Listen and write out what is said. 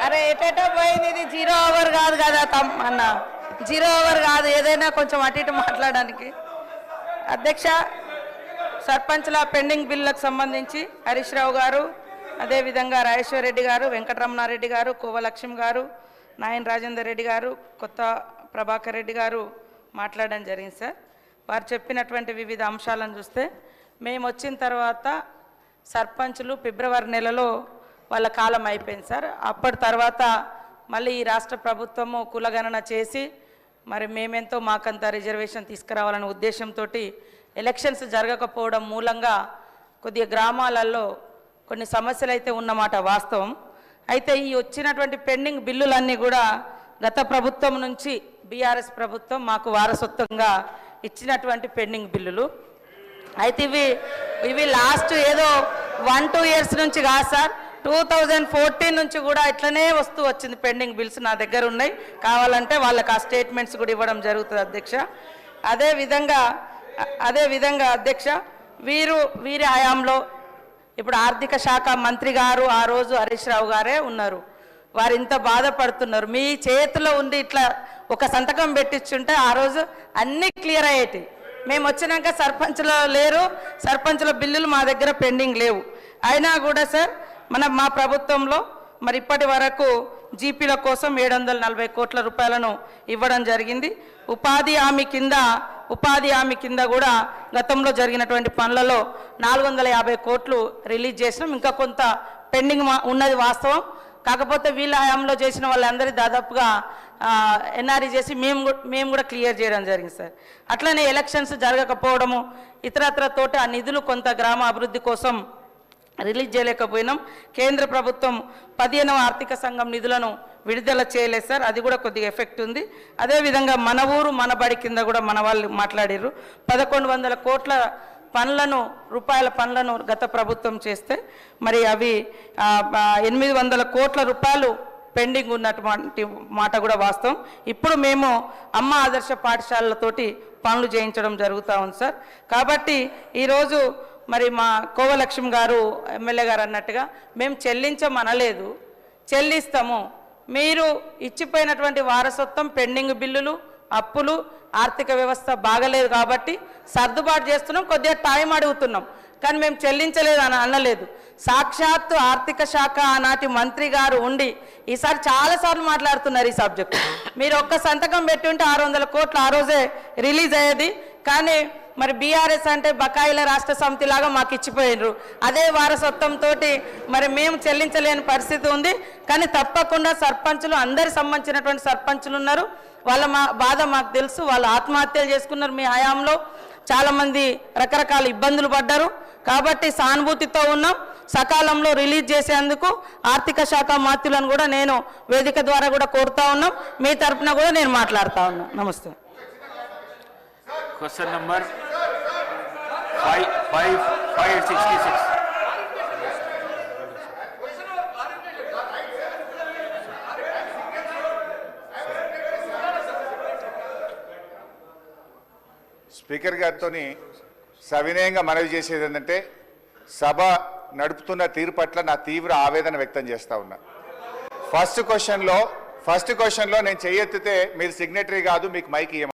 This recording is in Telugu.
అరే ఎటేటో పోయింది, ఇది 0 అవర్ కాదు కదా అన్న, 0 అవర్ కాదు, ఏదైనా కొంచెం అటు ఇటు మాట్లాడడానికి. అధ్యక్ష, సర్పంచ్ల పెండింగ్ బిల్లులకు సంబంధించి హరీష్ రావు గారు, అదేవిధంగా రాజేశ్వర్ రెడ్డి గారు, వెంకటరమణారెడ్డి గారు, కోవలక్ష్మి గారు, నాయన్ రాజేందర్ రెడ్డి గారు, కొత్త ప్రభాకర్ రెడ్డి గారు మాట్లాడడం జరిగింది సార్. వారు చెప్పినటువంటి వివిధ అంశాలను చూస్తే, మేము వచ్చిన తర్వాత సర్పంచులు ఫిబ్రవరి నెలలో వాళ్ళ కాలం అయిపోయింది సార్. అప్పటి తర్వాత మళ్ళీ ఈ రాష్ట్ర ప్రభుత్వము కులగణన చేసి మరి మేమెంతో మాకంత రిజర్వేషన్ తీసుకురావాలనే ఉద్దేశంతో ఎలక్షన్స్ జరగకపోవడం మూలంగా కొద్దిగా గ్రామాలలో కొన్ని సమస్యలు అయితే ఉన్నమాట వాస్తవం. అయితే ఈ వచ్చినటువంటి పెండింగ్ బిల్లులన్నీ కూడా గత ప్రభుత్వం నుంచి బీఆర్ఎస్ ప్రభుత్వం మాకు వారసత్వంగా ఇచ్చినటువంటి పెండింగ్ బిల్లులు. అయితే ఇవి లాస్ట్ ఏదో 1-2 ఇయర్స్ నుంచి కాదు సార్, 2014 నుంచి కూడా ఇట్లనే వస్తూ వచ్చింది. పెండింగ్ బిల్స్ నా దగ్గర ఉన్నాయి, కావాలంటే వాళ్ళకి ఆ స్టేట్మెంట్స్ కూడా ఇవ్వడం జరుగుతుంది అధ్యక్ష. అదేవిధంగా అధ్యక్ష, వీరి హయాంలో ఇప్పుడు ఆర్థిక శాఖ మంత్రి గారు ఆ రోజు హరీష్ రావు గారే ఉన్నారు. వారు ఇంత బాధపడుతున్నారు. మీ చేతిలో ఉండి ఇట్లా ఒక సంతకం పెట్టించుంటే ఆ రోజు అన్నీ క్లియర్ అయ్యేటి. మేము వచ్చినాక సర్పంచ్లో లేరు, సర్పంచ్ల బిల్లులు మా దగ్గర పెండింగ్ లేవు. అయినా కూడా సార్ మా ప్రభుత్వంలో మరి ఇప్పటి వరకు జీపీల కోసం 740 కోట్ల రూపాయలను ఇవ్వడం జరిగింది. ఉపాధి హామీ కింద కూడా గతంలో జరిగినటువంటి పనులలో 450 కోట్లు రిలీజ్ చేసినాం. ఇంకా కొంత పెండింగ్ ఉన్నది వాస్తవం. కాకపోతే వీళ్ళ హయాంలో చేసిన వాళ్ళందరి దాదాపుగా ఎన్ఆర్ఈ చేసి మేము కూడా క్లియర్ చేయడం జరిగింది సార్. అట్లనే ఎలక్షన్స్ జరగకపోవడము ఇతరత్రతోటి ఆ నిధులు కొంత గ్రామ అభివృద్ధి కోసం రిలీజ్ చేయలేకపోయినాం. కేంద్ర ప్రభుత్వం 15వ ఆర్థిక సంఘం నిధులను విడుదల చేయలేదు సార్, అది కూడా కొద్దిగా ఎఫెక్ట్ ఉంది. అదేవిధంగా మన ఊరు మన బడి కింద కూడా మన వాళ్ళు మాట్లాడారు. 1100 కోట్ల రూపాయల పనులను గత ప్రభుత్వం చేస్తే మరి అవి 800 కోట్ల రూపాయలు పెండింగ్ ఉన్నటువంటి మాట కూడా వాస్తవం. ఇప్పుడు మేము అమ్మ ఆదర్శ పాఠశాలలతోటి పనులు చేయించడం జరుగుతూ ఉంది సార్. కాబట్టి ఈరోజు మరి మా కోవలక్ష్మి గారు ఎమ్మెల్యే గారు అన్నట్టుగా మేము చెల్లించమనలేదు, చెల్లిస్తాము. మీరు ఇచ్చిపోయినటువంటి వారసత్వం పెండింగ్ బిల్లులు, అప్పులు, ఆర్థిక వ్యవస్థ బాగలేదు కాబట్టి సర్దుబాటు చేస్తున్నాం, కొద్దిగా టైం అడుగుతున్నాం. కానీ మేము చెల్లించలేదు అని అనలేదు. సాక్షాత్తు ఆర్థిక శాఖ ఆనాటి మంత్రి గారు ఉండి ఈసారి చాలాసార్లు మాట్లాడుతున్నారు ఈ సబ్జెక్టు. మీరు ఒక్క సంతకం పెట్టి ఉంటే 600 కోట్లు ఆ రోజే రిలీజ్ అయ్యేది. కానీ మరి బీఆర్ఎస్ అంటే బకాయిల రాష్ట్ర సమితి లాగా మాకు ఇచ్చిపోయినరు. అదే వారసత్వంతో మరి మేము చెల్లించలేని పరిస్థితి ఉంది. కానీ తప్పకుండా సర్పంచులు, అందరికి సంబంధించినటువంటి సర్పంచులు ఉన్నారు, వాళ్ళ బాధ మాకు తెలుసు. వాళ్ళు ఆత్మహత్యలు చేసుకున్నారు మీ హయాంలో, చాలామంది రకరకాల ఇబ్బందులు పడ్డారు. కాబట్టి సానుభూతితో ఉన్నాం. సకాలంలో రిలీజ్ చేసేందుకు ఆర్థిక శాఖ మంత్రులను కూడా నేను వేదిక ద్వారా కూడా కోరుతా ఉన్నాం. మీ తరఫున కూడా నేను మాట్లాడుతూ ఉన్నాను. నమస్తే. Question number 566. స్పీకర్ గారితో సవినయంగా మనవి చేసేది ఏంటంటే, సభ నడుపుతున్న తీరు పట్ల నా తీవ్ర ఆవేదన వ్యక్తం చేస్తా ఉన్నా. ఫస్ట్ క్వశ్చన్లో నేను చెయ్యెత్తితే మీరు సిగ్నేటరీ కాదు, మీకు మైక్ ఇవ్వమని